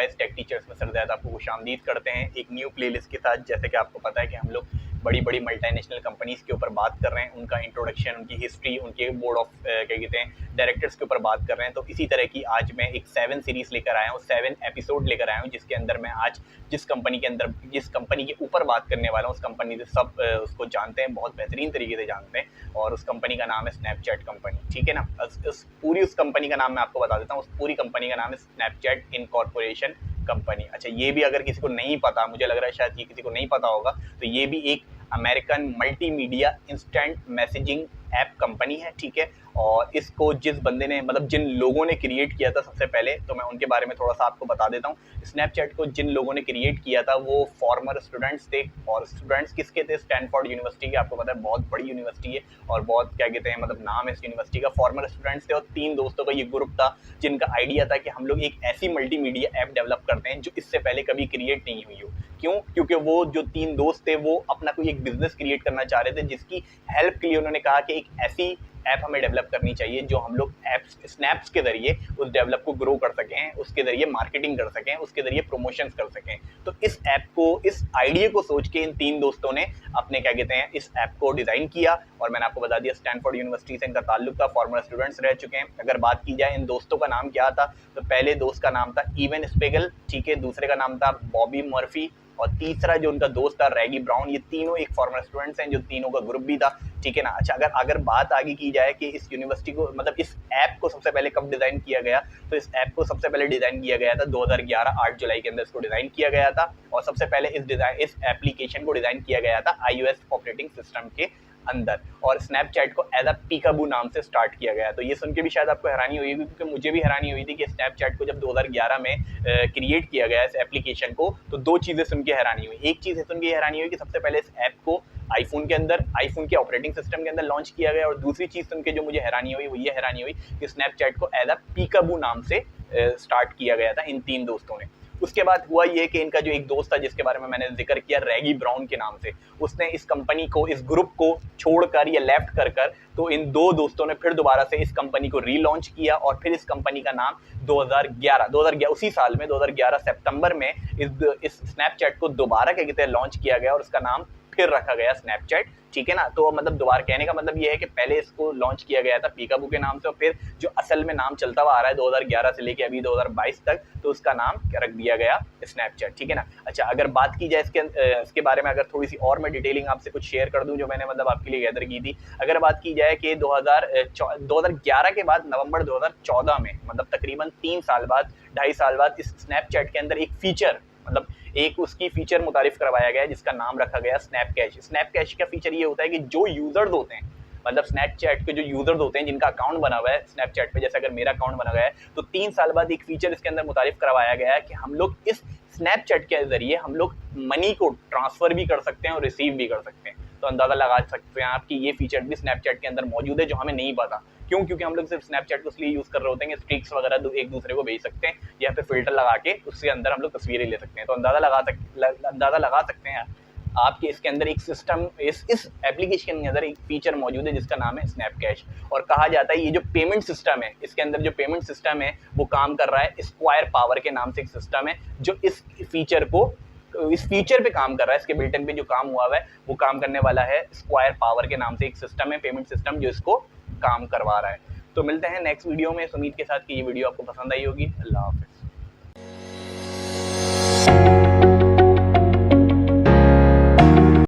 Guys, take teachers में sir ज़ैद आपको खुशामदीद करते हैं एक न्यू प्लेलिस्ट के साथ। जैसे कि आपको पता है कि हम लोग बड़ी बड़ी मल्टीनेशनल कंपनीज़ के ऊपर बात कर रहे हैं, उनका इंट्रोडक्शन, उनकी हिस्ट्री, उनके बोर्ड ऑफ क्या कहते हैं डायरेक्टर्स के ऊपर बात कर रहे हैं। तो इसी तरह की आज मैं एक 7 सीरीज़ लेकर आया हूँ, 7 एपिसोड लेकर आया हूँ, जिसके अंदर मैं आज जिस कंपनी के ऊपर बात करने वाला हूँ, उस कंपनी से सब उसको जानते हैं, बहुत बेहतरीन तरीके से जानते हैं, और उस कंपनी का नाम है स्नैपचैट कंपनी। ठीक है ना। उस कंपनी का नाम मैं आपको बता देता हूँ। उस पूरी कंपनी का नाम है स्नैपचैट इनकॉर्पोरेशन कंपनी। अच्छा, ये भी अगर किसी को नहीं पता, मुझे लग रहा है शायद ये किसी को नहीं पता होगा, तो ये भी एक American multimedia instant messaging app company है। ठीक है। और इसको जिस बंदे ने, मतलब जिन लोगों ने क्रिएट किया था, सबसे पहले तो मैं उनके बारे में थोड़ा सा आपको बता देता हूँ। स्नैपचैट को जिन लोगों ने क्रिएट किया था वो फॉर्मर स्टूडेंट्स थे। और स्टूडेंट्स किसके थे? स्टैनफोर्ड यूनिवर्सिटी के। आपको पता है बहुत बड़ी यूनिवर्सिटी है और बहुत क्या कहते हैं, मतलब नाम है इस यूनिवर्सिटी का। फॉर्मर स्टूडेंट्स थे और 3 दोस्तों का ये ग्रुप था, जिनका आइडिया था कि हम लोग एक ऐसी मल्टीमीडिया ऐप डेवलप करते हैं जो इससे पहले कभी क्रिएट नहीं हुई हो। क्यों? क्योंकि वो जो 3 दोस्त थे वो अपना कोई एक बिजनेस क्रिएट करना चाह रहे थे, जिसकी हेल्प के लिए उन्होंने कहा कि एक ऐसी ऐप हमें डेवलप करनी चाहिए जो हम लोग ऐप्स स्नैप्स के जरिए उस डेवलप को ग्रो कर सकें, उसके जरिए मार्केटिंग कर सकें, उसके जरिए प्रमोशंस कर सकें। तो इस ऐप को, इस आइडिया को सोच के इन 3 दोस्तों ने अपने क्या कहते हैं इस ऐप को डिज़ाइन किया। और मैंने आपको बता दिया स्टैनफोर्ड यूनिवर्सिटी से इनका ताल्लुक था, फॉर्मर स्टूडेंट्स रह चुके हैं। अगर बात की जाए इन दोस्तों का नाम क्या था, तो पहले दोस्त का नाम था इवन स्पेगल। ठीक है। दूसरे का नाम था बॉबी मर्फी और तीसरा जो उनका दोस्त था रैगी ब्राउन। ये तीनों एक फॉर्मर स्टूडेंट्स हैं, जो तीनों का ग्रुप भी था। ठीक है ना। अच्छा, अगर बात आगे की जाए कि इस यूनिवर्सिटी को, मतलब इस ऐप को सबसे पहले कब डिज़ाइन किया गया, तो इस ऐप को सबसे पहले डिज़ाइन किया गया था 2011 8 जुलाई के अंदर इसको डिज़ाइन किया गया था। और सबसे पहले इस एप्लीकेशन को डिज़ाइन किया गया था iOS ऑपरेटिंग सिस्टम के अंदर, और स्नैपचैट को एज अ पीकाबू नाम से स्टार्ट किया गया। तो ये सुन के भी शायद आपको हैरानी हुई, क्योंकि मुझे भी हैरानी हुई थी कि स्नैपचैट को जब 2011 में क्रिएट किया गया इस एप्लीकेशन को, तो 2 चीज़ें सुन के हैरानी हुई। एक चीज़ सुन के हैरानी हुई कि सबसे पहले इस ऐप को आईफोन के ऑपरेटिंग सिस्टम के अंदर लॉन्च किया गया, और दूसरी चीज़ सुन के जो मुझे हैरानी हुई वो ये हैरानी हुई कि स्नैपचैट को एज अ पीकाबू नाम से स्टार्ट किया गया था इन 3 दोस्तों ने। उसके बाद हुआ ये कि इनका जो एक दोस्त था जिसके बारे में मैंने जिक्र किया रैगी ब्राउन के नाम से, उसने इस कंपनी को, इस ग्रुप को छोड़कर या लेफ्ट कर तो इन 2 दोस्तों ने फिर दोबारा से इस कंपनी को रीलॉन्च किया। और फिर इस कंपनी का नाम 2011 उसी साल में 2011 सितंबर में इस स्नैपचैट को दोबारा क्या कहते हैं लॉन्च किया गया, और उसका नाम फिर रखा गया स्नैपचैट। ठीक है ना। तो मतलब दोबारा कहने का मतलब ये है कि पहले इसको लॉन्च किया गया था पीकाबू के नाम से, और फिर जो असल में नाम चलता हुआ आ रहा है 2011 से लेके अभी 2022 तक, तो उसका नाम रख दिया गया स्नैपचैट। ठीक है ना। अच्छा, अगर बात की जाए इसके बारे में, अगर थोड़ी सी और मैं डिटेलिंग आपसे कुछ शेयर कर दूं जो मैंने मतलब आपके लिए गैदर की थी। अगर बात की जाए कि 2011 के बाद नवंबर 2014 में, मतलब तकरीबन 3 साल बाद, 2.5 साल बाद, इस स्नैपचैट के अंदर एक फीचर, मतलब एक उसकी फीचर मुतारिफ करवाया गया जिसका नाम रखा गया स्नैप कैश। स्नैप कैश का फीचर ये होता है कि जो यूजर्स होते हैं, मतलब स्नैपचैट के जो यूजर्स होते हैं जिनका अकाउंट बना हुआ है स्नैपचैट पे, जैसे अगर मेरा अकाउंट बना गया है, तो 3 साल बाद एक फीचर इसके अंदर मुतारिफ करवाया गया है कि हम लोग इस स्नैपचैट के जरिए हम लोग मनी को ट्रांसफर भी कर सकते हैं और रिसीव भी कर सकते हैं। तो अंदाजा लगा सकते हैं आप कि ये फीचर भी स्नैपचैट के अंदर मौजूद है, जो हमें नहीं पता। क्यों? क्योंकि हम लोग सिर्फ स्नैपचैट को इसलिए यूज़ कर रहे होते हैं कि स्ट्रीक्स वगैरह एक दूसरे को भेज सकते हैं, या फिर फिल्टर लगा के उसके अंदर हम लोग तस्वीरें ले सकते हैं। तो अंदाज़ा लगा सकते हैं आपके इसके अंदर एक सिस्टम, इस एप्लीकेशन के अंदर एक फीचर मौजूद है जिसका नाम है स्नैप कैश। और कहा जाता है ये जो पेमेंट सिस्टम है, इसके अंदर जो पेमेंट सिस्टम है वो काम कर रहा है स्क्वायर पावर के नाम से एक सिस्टम है, जो इस फीचर पे काम कर रहा है। इसके बिल्टन पे जो काम हुआ है वो काम करने वाला है स्क्वायर पावर के नाम से एक सिस्टम है, पेमेंट सिस्टम, जो इसको काम करवा रहा है। तो मिलते हैं नेक्स्ट वीडियो में, इस उम्मीद के साथ कि ये वीडियो आपको पसंद आई होगी। अल्लाह हाफिज़।